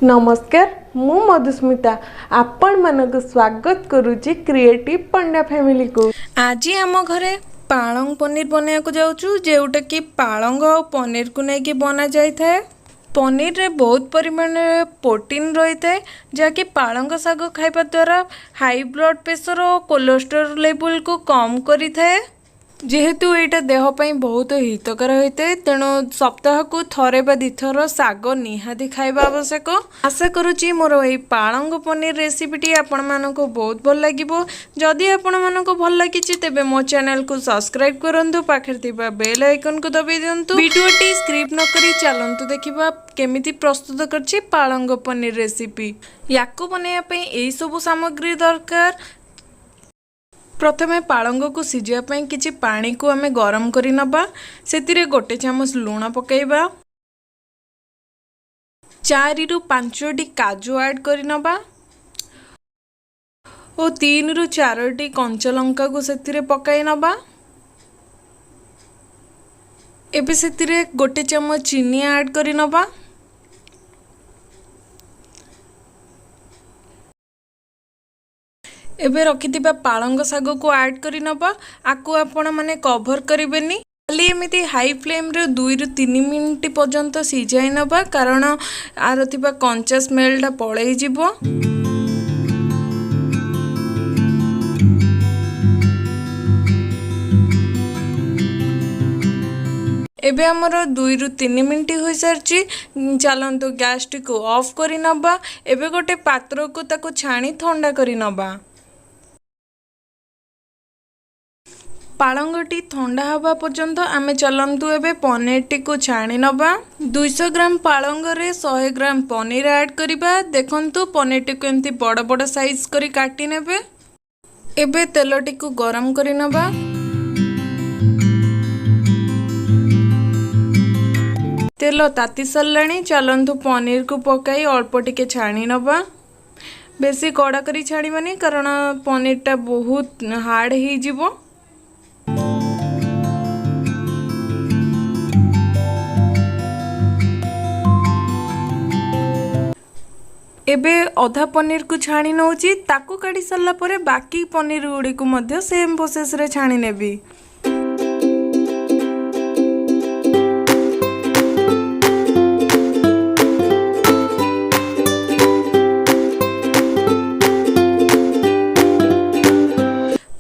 नमस्कार मु मधुस्मिता आपण मानक स्वागत करुची क्रिएटिव पंडा फैमिली को। आज आम घरे पालंग पनीर बनया को जाऊँ जोटा कि पालंग और पनीर को लेकिन बना जाए। पनीर रे बहुत परिमाण प्रोटीन रही है जहाँकि पालंग शाग खाइबा द्वारा हाई ब्लड प्रेशर और कोलेस्ट्रोल लेवल को कम करी थाए। जेहेतु यहाँ देहपाई बहुत हितकर होता है तेणु सप्ताह को थरे बा दिथर शाग निहाती खाइबा आवश्यक। आशा करुच्ची मोर ये पालंग पनीर रेसिपीटी आपण मानक बहुत भल लगे। जदि आपण मानक भल लगी तेबे मो चैनल को सब्सक्राइब करंतु, पाखे थिबा बेल आइकन को दबाई दियंतु। वीडियोटी स्क्रिप्ट न करी चलंतु देखिबा केमिति प्रस्तुत करछि पालंग पनीर रेसिपी। याको बनाया पई एई सब सामग्री दरकार। प्रथमे पालंग को सिझापी किसी पानी को आमे गरम करी नबा, सेतिरे गोटे चामच लूण पकेइबा, 4 रु 5 काजू ऐड करी नबा और 3 रु 4 कंचा लंका को सेतिरे पकाई नबा। एबे सेतिरे गोटे चामच चीनी ऐड करी नबा। एबे रखिथिबा पालंग शाग को ऐड करी नबा। आकु आपण माने कवर करिवेनी, खाली एमिति हाई फ्लेम रे 2 रु 3 मिनिट पर्यंत सिझाई नबा, कारण आर थिबा कंचा स्मेलटा पळेई जिवो। एबे हमर 2 रु 3 मिनिट हो सारची। चलंतु गैस टी को ऑफ करी नबा। एबे गोटे पात्र को ताको छाणी ठंडा करी नबा। पालंगटी ठंडा हवा पर्यंत आमे चलंतु एबे पनीर टी को छाणी नबा। 200 ग्राम पालंग रे 100 ग्राम पनीर ऐड करिबा। देखंतु पनीर टी को एमती बड़ बड़ साइज करी काटी नेबे। एबे तेल टी को गरम करी नबा। तेल ताती सरलाणी। चलंतु पनीर को पकाई अल्प टिके छाणी नबा। बेसी कड़ा करी छाड़ीबानी, कारण पनीर टा बहुत हार्ड ही जिवो। एबे अधा पनीर को छाणी नौची, ताकू काढ़ी सरला परे बाकी पनीर गुड़ी को मध्य सेम प्रोसेस रे छाणी नेबी।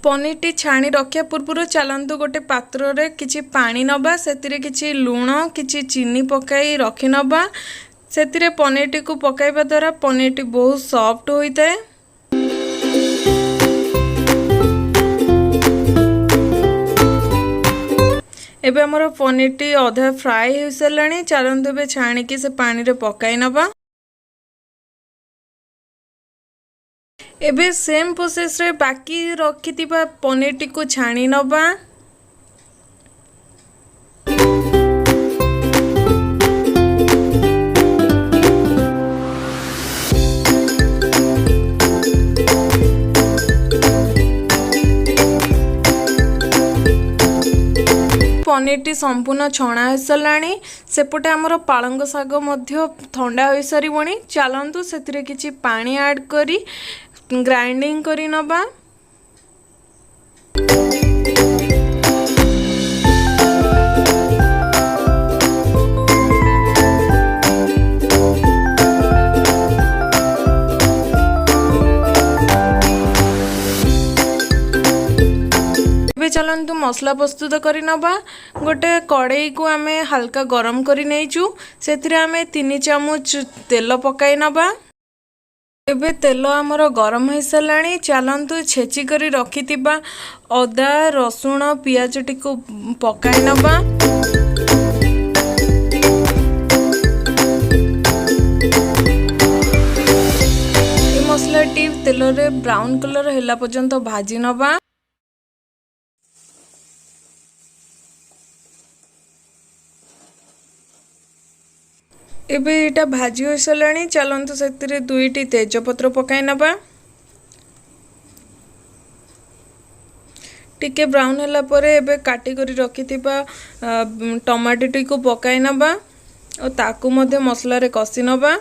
पनीर टी छाणी रखिया पूर्व चलंतु गोटे पात्र रे किछि पानी नबा, सेतिरे किछि लूण किछि चीनी पकाई रखि नबा। सेतिरे पनीर टी को पकाइबा द्वारा पनीर टी बहुत सॉफ्ट होइता है। एबे हमर पनीर टी आधा फ्राई हो सरलाणी। चलंतु बे छाणी के से पानी रे पकाई नबा। एबे सेम प्रोसेस रे बाकी रखिथिबा पनीर टी को छाणी नबा। पनीर टी संपूर्ण छणा हो सरलाणी। सेपटे आमर पालंग शाग मध्य ठंडा हो सारिबणी। चलंतु सेतिरे किछि पानी ऐड करी ग्राइंडिंग करी नबा। चलंतु मसला प्रस्तुत करी नबा। गोटे कड़ाई को आमे हल्का गरम करी नैचु, सेथिरे आमे 3 चामच तेल पकाई नबा। एबे तेल आमर गरम हो साराणी। चलंतु छेची करी रखिथिबा अदा रसुण पियाज टी को पकाई नबा। पनीरटी तेल रे ब्राउन कलर होला पर्यंत भाजी नबा। एबे एटा भाजी हो सलाणी। चलंतु सेतिरे दुईटी तेजपत्र पकाई नबा। टिके ब्राउन होला परे एबे काटी करी रखिथिबा टमाटोटी को पकाई नबा और ताकू मध्य मसला रे कसी नबा।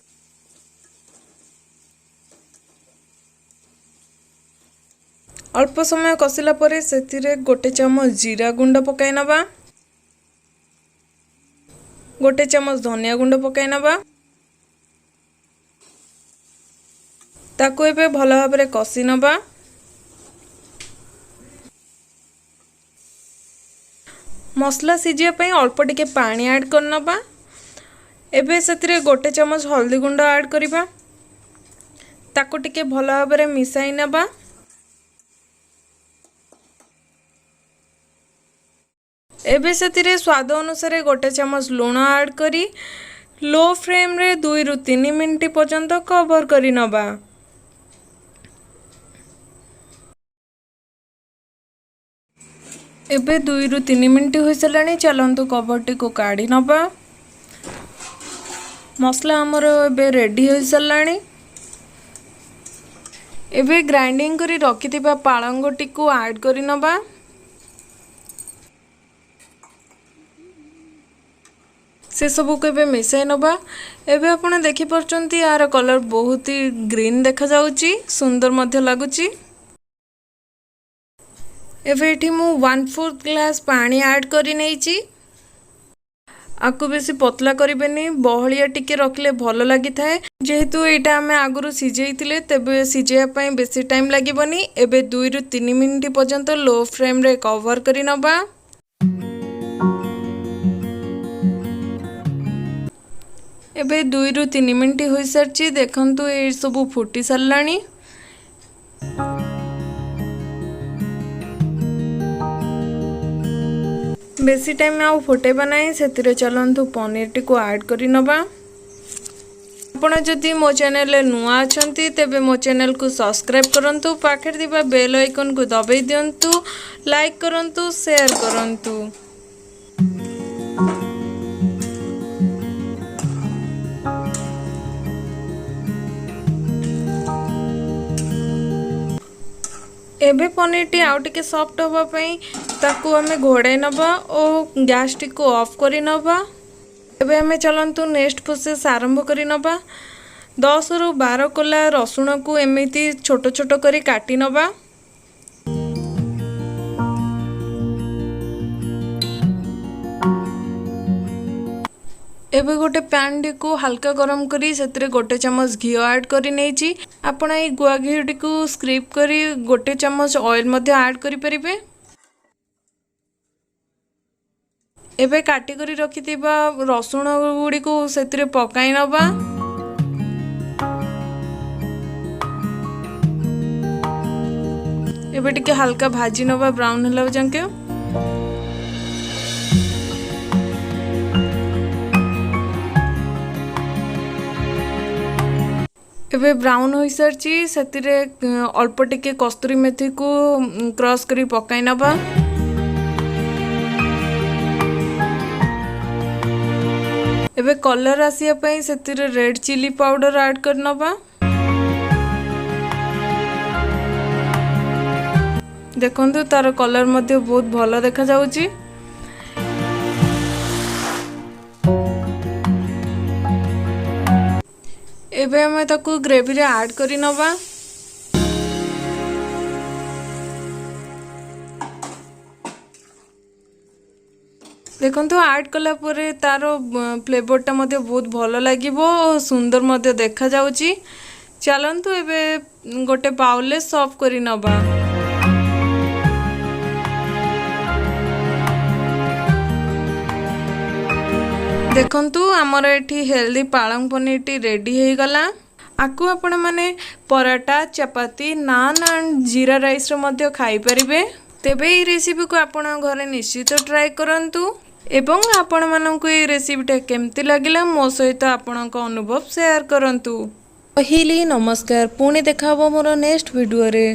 अल्प समय कसिला परे सेतिरे गोटे चमच जीरा गुंड पकाई नबा, गोटे चमच धनिया गुंड पकाई नबा। ताकू एबे भल भाबरे कसी नबा। मसला सिझिया पई अल्प टिके पानी ऐड कर नबा। एबे सेतिरे गोटे चमच हल्दी गुंड ऐड करिबा। ताकू टिके भल भाबरे मिसाई नबा। एबे सेतिरे स्वाद अनुसार गोटे चमच लूण ऐड करी लो फ्लेम रे 2 रु 3 मिनिट पर्यंत कवर करी नबा। एबे 2 रु 3 मिनिट हो सलाणी। चलंतु कवरटी को काढ़ी नबा। मसला हमर एबे रेडी हो सलाणी। एबे ग्राइंडिंग करी रखिथिबा पालंगटी को ऐड करी नबा। से सबू के मिसाई नबा। एबे आपण देखि परचंती यार कलर बहुत ही ग्रीन देखा जाउची, सुंदर मध्य लागुची। एबे एठी मु 1/4 ग्लास पानी ऐड करी नेइची। आकु बेसी पतला करिबेनी, बहलिया टिके रखले भलो लागि थाए। जेहेतु एटा हमें आगुरु सिझेइतिले तेबे सिझेया पई बेसी टाइम लागिबनी। एबे 2 रु 3 मिनिट पर्यंत लो फ्लेम रे कवर करी नबा। एबे 2 रु 3 मिनिट हो सारची। देखंतु ए सबु फुटी सरलाणी। बेसी टाइम आउ फुटेबा नहीं। सेतिरे चलंतु पनीर टी को ऐड करी नबा। आपण जदि मो चैनल रे नुआ अछंती तेबे मो चैनल को सब्सक्राइब करंतु, पाखे दिबा बेल आइकन को दबाई दियंतु, लाइक करंतु, शेयर करंतु। एबे पनीर टी आउ टिके सॉफ्ट होबा पई ताकू हमें घोड़ाई नबा और गैस टी को ऑफ करी नबा। एबे हमें चलंतु नेक्स्ट प्रोसेस आरंभ करी नबा। 10 रु 12 कोला रसुण को एमिति छोट छोट करी काटी नबा। एबे गोटे पैन टी को हल्का गरम करी सेतरे गोटे चमच घी ऐड करी नेइची। आपण ए गुआ घी टी को स्क्रिप करी गोटे चमच ऑयल मध्य ऐड करी परिबे। एबे काटी करी रखिथिबा रसुण गुडी को सेतरे पकाई नबा। एबे टिके हल्का भाजी नबा ब्राउन होला जांके। एबे ब्राउन हो सारची। सेतिरे अल्प टिके कस्तूरी मेथी को क्रश करी पकाई नबा। एबे कलर आसिया पई सेतिरे रेड चिली पाउडर ऐड कर नबा। देखंतु तार कलर मध्ये बहुत भलो देखा जाउची। एबे हमें ताकू ग्रेवी रे ऐड करी नबा। देखंतु ऐड कला परे तारो फ्लेवरटा मध्ये बहुत भलो लागिबो और सुंदर मध्ये देखा जाउची। चलंतु एबे गोटे बाउल ले सर्व करी नबा। देखंतु हमर एठी हेल्दी पालंग पनीर टी रेडी हे गला। आकु आपण माने पराठा, चपाती, नान एंड जीरा राइस रो मध्ये खाई परिबे। तेबे ई रेसिपी को आपण घरे निश्चित ट्राई करंतु एवं आपण माननकु ई रेसिपीटा केमती लागिला मो सहित आपणक अनुभव शेयर करंतु। କହିଲି ନମସ୍କାର, ପୁଣି ଦେଖା ହବ ମୋର ନେକ୍ସଟ ଭିଡ଼ିଓରେ।